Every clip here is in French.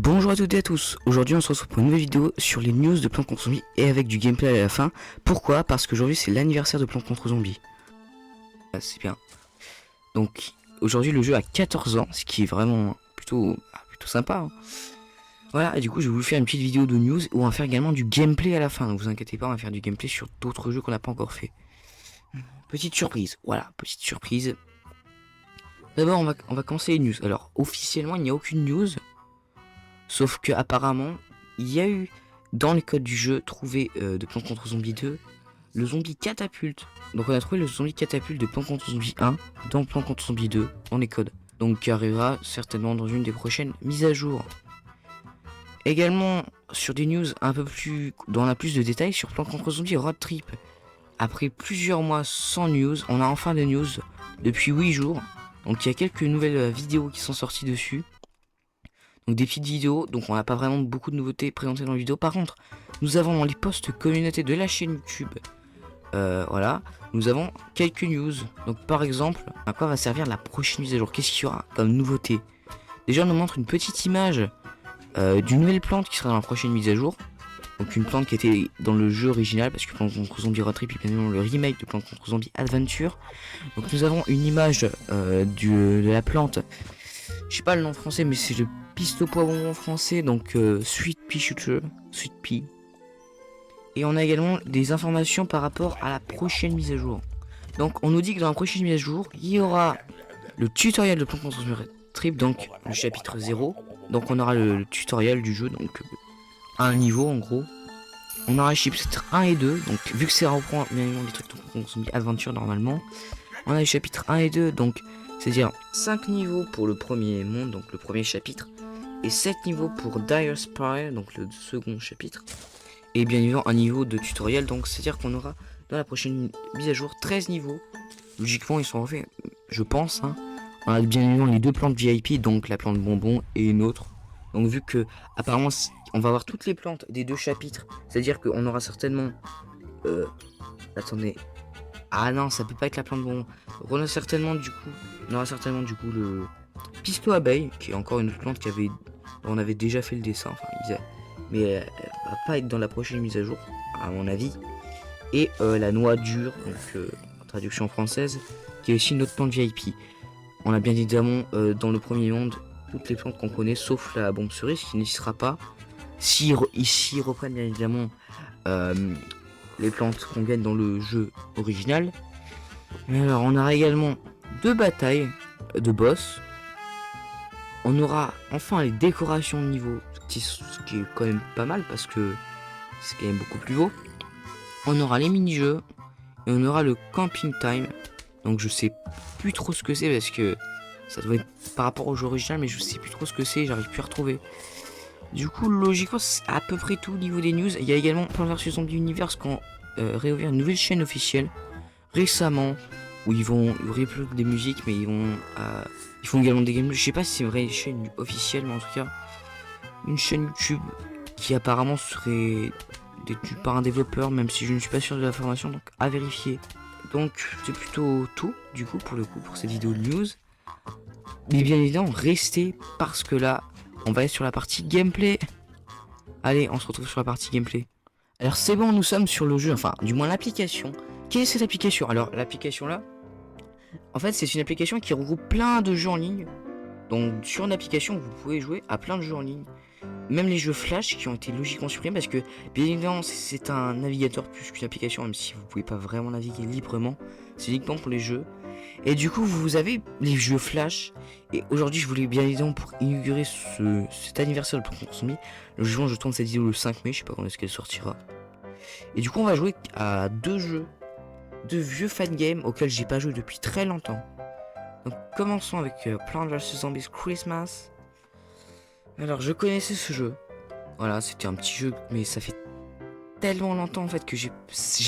Bonjour à toutes et à tous, aujourd'hui on se retrouve pour une nouvelle vidéo sur les news de Plants contre Zombies et avec du gameplay à la fin. Pourquoi? Parce qu'aujourd'hui c'est l'anniversaire de Plants contre Zombies. C'est bien. Donc aujourd'hui le jeu a 14 ans, ce qui est vraiment plutôt sympa. Voilà, et du coup je vais vous faire une petite vidéo de news où on va faire également du gameplay à la fin. Donc vous inquiétez pas, on va faire du gameplay sur d'autres jeux qu'on n'a pas encore fait. Petite surprise, voilà, petite surprise. D'abord on va commencer les news. Alors officiellement il n'y a aucune news. Sauf que apparemment, il y a eu dans les codes du jeu trouvé de Plants contre Zombie 2 le zombie catapulte. Donc on a trouvé le zombie catapulte de Plants contre Zombie 1 dans Plants contre Zombie 2 dans les codes. Donc qui arrivera certainement dans une des prochaines mises à jour. Également sur des news un peu plus dans la plus de détails sur Plants contre Zombie Road Trip. Après plusieurs mois sans news, on a enfin des news depuis 8 jours. Donc il y a quelques nouvelles vidéos qui sont sorties dessus. Donc des petites vidéos, donc on n'a pas vraiment beaucoup de nouveautés présentées dans la vidéo. Par contre, nous avons dans les posts communauté de la chaîne YouTube, voilà, nous avons quelques news. Donc par exemple, à quoi va servir la prochaine mise à jour? Qu'est-ce qu'il y aura comme nouveauté? Déjà on nous montre une petite image d'une nouvelle plante qui sera dans la prochaine mise à jour. Donc une plante qui était dans le jeu original, parce que Plants contre Zombie Road Trip est bien évidemment le remake de Plants contre Zombie Adventure. Donc nous avons une image de la plante. Je sais pas le nom français, mais c'est le piste au pois bonbon français, donc Sweet Pea Shooter, Sweet Pea. Et on a également des informations par rapport à la prochaine mise à jour. Donc on nous dit que dans la prochaine mise à jour, il y aura le tutoriel de Plants contre Zombie Trip, donc le chapitre 0. Donc on aura le tutoriel du jeu, donc un niveau en gros. On aura les chapitres 1 et 2, donc vu que ça reprend bien évidemment des trucs de Zombie Adventure normalement. On a les chapitres 1 et 2, donc c'est-à-dire 5 niveaux pour le premier monde, donc le premier chapitre, et 7 niveaux pour Dire Spire, donc le second chapitre, et bien évidemment un niveau de tutoriel, donc c'est-à-dire qu'on aura dans la prochaine mise à jour 13 niveaux. Logiquement ils sont refaits, je pense, hein. On a bien évidemment les deux plantes VIP, donc la plante bonbon et une autre. Donc vu que apparemment on va avoir toutes les plantes des deux chapitres, c'est-à-dire qu'on aura certainement... attendez... Ah non, ça peut pas être la plante bonbon. On aura certainement du coup le pisto abeille, qui est encore une autre plante on avait déjà fait le dessin, mais elle va pas être dans la prochaine mise à jour, à mon avis. Et la noix dure, donc en traduction française, qui est aussi une autre plante VIP. On a bien évidemment dans le premier monde toutes les plantes qu'on connaît, sauf la bombe cerise qui n'existera pas. Ici reprennent bien évidemment les plantes qu'on gagne dans le jeu original. Mais alors on aura également 2 batailles de boss. On aura enfin les décorations de niveau, ce qui est quand même pas mal parce que c'est quand même beaucoup plus beau. On aura les mini-jeux et on aura le camping time. Donc je sais plus trop ce que c'est parce que ça doit être par rapport au jeu original, mais je sais plus trop ce que c'est, j'arrive plus à retrouver. Du coup, logiquement, c'est à peu près tout au niveau des news. Il y a également Plants vs Zombie Universe qui ont réouvert une nouvelle chaîne officielle récemment, où ils uploadent des musiques, mais ils font également des gameplays. Je sais pas si c'est une vraie chaîne officielle, mais en tout cas, une chaîne YouTube qui apparemment serait détenue par un développeur, même si je ne suis pas sûr de l'information, donc à vérifier. Donc, c'est plutôt tout, du coup, pour cette vidéo de news. Mais bien évidemment, restez, parce que là, on va être sur la partie gameplay. Allez, on se retrouve sur la partie gameplay. Alors c'est bon, nous sommes sur le jeu, enfin du moins l'application. Quelle est cette application? Alors l'application là, en fait c'est une application qui regroupe plein de jeux en ligne. Donc sur une application vous pouvez jouer à plein de jeux en ligne. Même les jeux Flash qui ont été logiquement supprimés parce que bien évidemment c'est un navigateur plus qu'une application, même si vous pouvez pas vraiment naviguer librement. C'est uniquement pour les jeux. Et du coup vous avez les jeux Flash. Et aujourd'hui je voulais bien évidemment pour inaugurer cet anniversaire de Plants contre Zombie. Logiquement je tourne cette vidéo le 5 mai, je sais pas quand est-ce qu'elle sortira. Et du coup on va jouer à 2 jeux, 2 vieux fan games auxquels j'ai pas joué depuis très longtemps. Donc commençons avec Plants vs Zombies Christmas. Alors je connaissais ce jeu. Voilà, c'était un petit jeu, mais ça fait tellement longtemps en fait que j'ai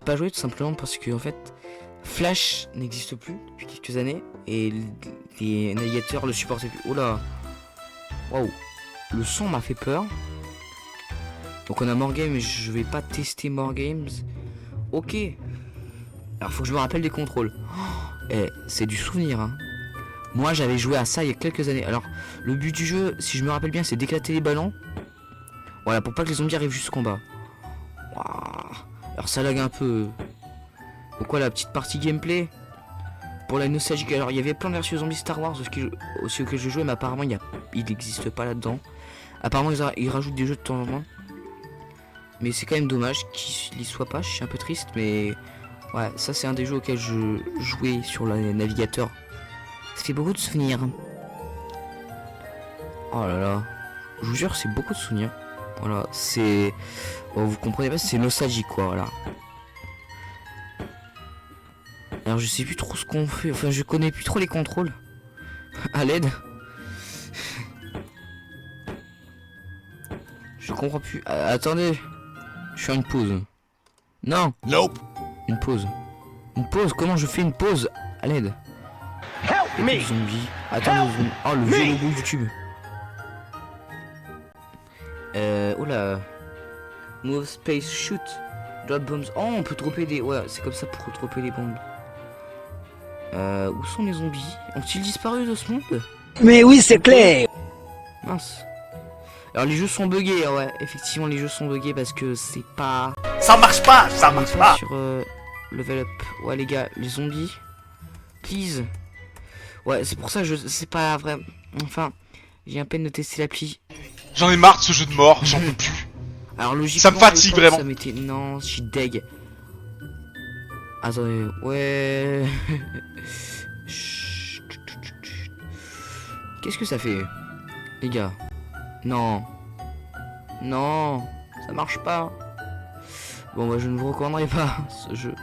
pas joué, tout simplement parce que en fait Flash n'existe plus depuis quelques années et les navigateurs le supportaient plus. Oh là, waouh, le son m'a fait peur. Donc on a More Games, mais je vais pas tester More Games. Ok. Alors faut que je me rappelle des contrôles. Oh, c'est du souvenir, hein. Moi j'avais joué à ça il y a quelques années. Alors le but du jeu, si je me rappelle bien, c'est d'éclater les ballons. Voilà, pour pas que les zombies arrivent jusqu'en bas. Waouh. Alors ça lag un peu. Pourquoi la petite partie gameplay? Pour la nostalgie, alors il y avait plein de versions zombies Star Wars aussi auxquels je jouais, mais apparemment il n'existe pas là-dedans. Apparemment ils rajoutent des jeux de temps en temps. Mais c'est quand même dommage qu'il y soit pas, je suis un peu triste, mais ouais, ça c'est un des jeux auxquels je jouais sur le navigateur. Ça fait beaucoup de souvenirs. Oh là là, je vous jure c'est beaucoup de souvenirs. Voilà, c'est... Bon, vous comprenez pas, c'est nostalgique quoi, voilà. Alors je sais plus trop ce qu'on fait, enfin je connais plus trop les contrôles. À l'aide. Je comprends plus. Attendez. Je fais une pause. Non. Nope. Une pause. Une pause, comment je fais une pause? À l'aide. Help me. Zombie. Attendez, zombie. Oh le vieux logo YouTube. Oh là. Move space shoot. Drop bombs. Oh on peut dropper des... Ouais c'est comme ça pour dropper les bombes. Où sont les zombies? Ont-ils disparu de ce monde? Mais oui, c'est clair. Mince. Alors les jeux sont buggés, ouais. Effectivement les jeux sont buggés parce que c'est pas... Ça marche pas, ça marche pas. Sur level up. Ouais les gars, les zombies. Please. Ouais c'est pour ça que je... C'est pas vrai. Enfin, j'ai à peine de tester l'appli. J'en ai marre de ce jeu de mort, j'en peux plus. Alors logiquement... Ça me fatigue, à l'époque, vraiment. Ça m'était... Non, je suis deg. Attendez, ouais... Chut. Qu'est-ce que ça fait? Les gars. Non. Non. Ça marche pas. Bon bah je ne vous recommanderai pas ce jeu.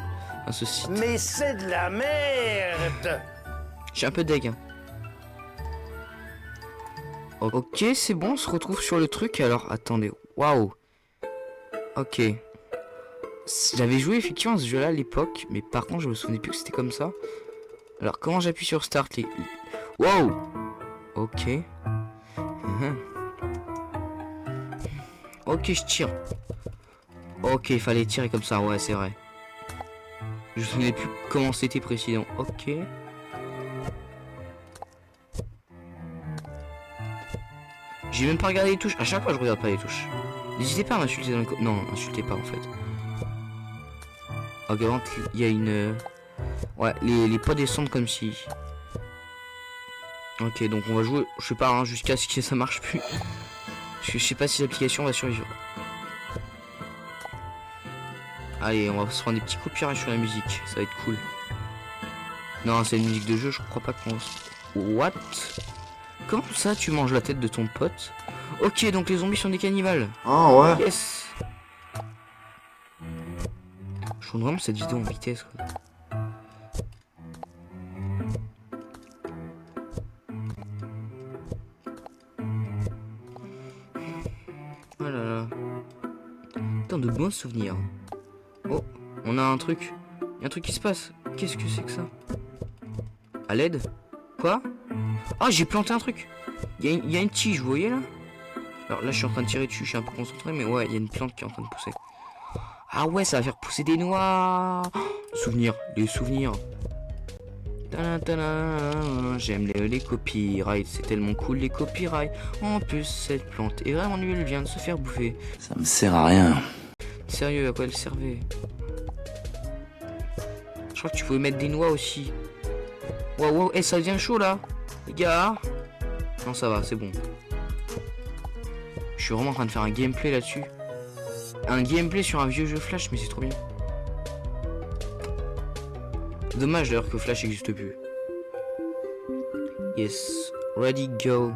Enfin, ce site. Mais c'est de la merde. Je suis un peu deg. Ok, c'est bon, on se retrouve sur le truc. Alors, attendez. Waouh. Ok. J'avais joué effectivement à ce jeu-là à l'époque, mais par contre, je me souvenais plus que c'était comme ça. Alors, comment j'appuie sur Start les... Waouh. Ok. Ok, je tire. Ok, il fallait tirer comme ça, ouais, c'est vrai. Je me souvenais plus comment c'était précisément. Ok. J'ai même pas regardé les touches. À chaque fois, je regarde pas les touches. N'hésitez pas à m'insulter dans les non, insultez pas en fait. Ok, il y a une... Ouais, les pas descendent comme si... Ok, donc on va jouer, je sais pas, hein, jusqu'à ce que ça marche plus. Je sais pas si l'application va survivre. Allez, on va se prendre des petits copyrights sur la musique, ça va être cool. Non, c'est une musique de jeu, je crois pas qu'on... What? Comment ça, tu manges la tête de ton pote? Ok, donc les zombies sont des cannibales. Oh ouais. Yes. Je tourne vraiment cette vidéo en vitesse, quoi. Oh là là. Tant de bons souvenirs. Oh, on a un truc. Il y a un truc qui se passe. Qu'est-ce que c'est que ça? À l'aide? Quoi? Ah, j'ai planté un truc. Il y a une tige, vous voyez là? Alors là, je suis en train de tirer dessus, je suis un peu concentré, mais ouais, il y a une plante qui est en train de pousser. Ah ouais, ça va faire pousser des noix. Souvenirs, les souvenirs. J'aime les copyrights, c'est tellement cool les copyrights. En plus, cette plante est vraiment nulle, elle vient de se faire bouffer. Ça me sert à rien. Sérieux, à quoi elle servait? Je crois que tu pouvais mettre des noix aussi. Waouh, et ça devient chaud là, les gars. Non, ça va, c'est bon. Je suis vraiment en train de faire un gameplay là-dessus. Un gameplay sur un vieux jeu Flash, mais c'est trop bien. Dommage d'ailleurs que Flash n'existe plus. Yes, ready, go.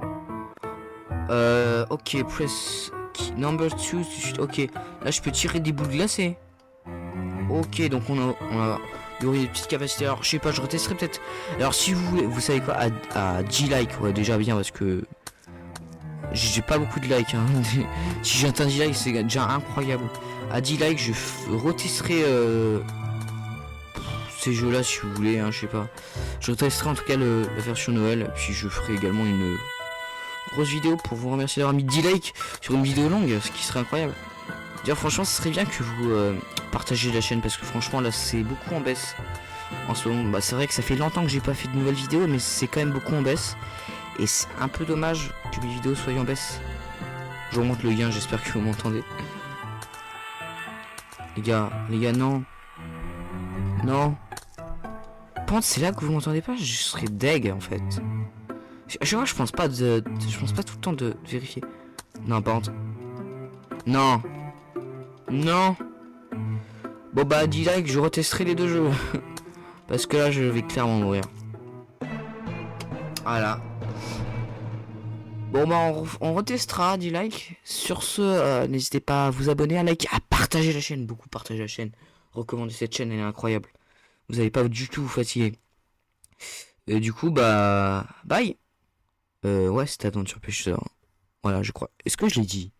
Ok, press key, number 2. Ok, là je peux tirer des boules glacées. Ok, donc on a il y aurait des petites capacités. Alors je sais pas, je retesterai peut-être. Alors si vous voulez, vous savez quoi, à 10 likes, ouais déjà bien parce que j'ai pas beaucoup de likes. Hein. Si j'ai atteint 10 likes, c'est déjà incroyable. À 10 likes, je retesterai ces jeux-là si vous voulez. Hein, je sais pas. Je retesterai en tout cas la version Noël. Puis je ferai également une grosse vidéo pour vous remercier d'avoir mis 10 likes sur une vidéo longue, ce qui serait incroyable. D'ailleurs franchement ce serait bien que vous partagez la chaîne parce que franchement là c'est beaucoup en baisse. En ce moment, bah c'est vrai que ça fait longtemps que j'ai pas fait de nouvelles vidéos, mais c'est quand même beaucoup en baisse. Et c'est un peu dommage que mes vidéos soient en baisse. Je remonte le gain, j'espère que vous m'entendez. Les gars, non. Non. Par contre, c'est là que vous m'entendez pas, je serais deg en fait. Je pense pas je pense pas tout le temps de vérifier. Non, par contre. Non. Non. Bon bah, dis like, je retesterai les deux jeux. Parce que là, je vais clairement mourir. Voilà. Bon bah, on retestera, dis like. Sur ce, n'hésitez pas à vous abonner, à liker, à partager la chaîne. Beaucoup partager la chaîne. Recommandez cette chaîne, elle est incroyable. Vous n'allez pas du tout vous fatiguer. Du coup, bah... Bye. Ouais, c'était Adventure Pêcheur. Voilà, je crois. Est-ce que je l'ai dit?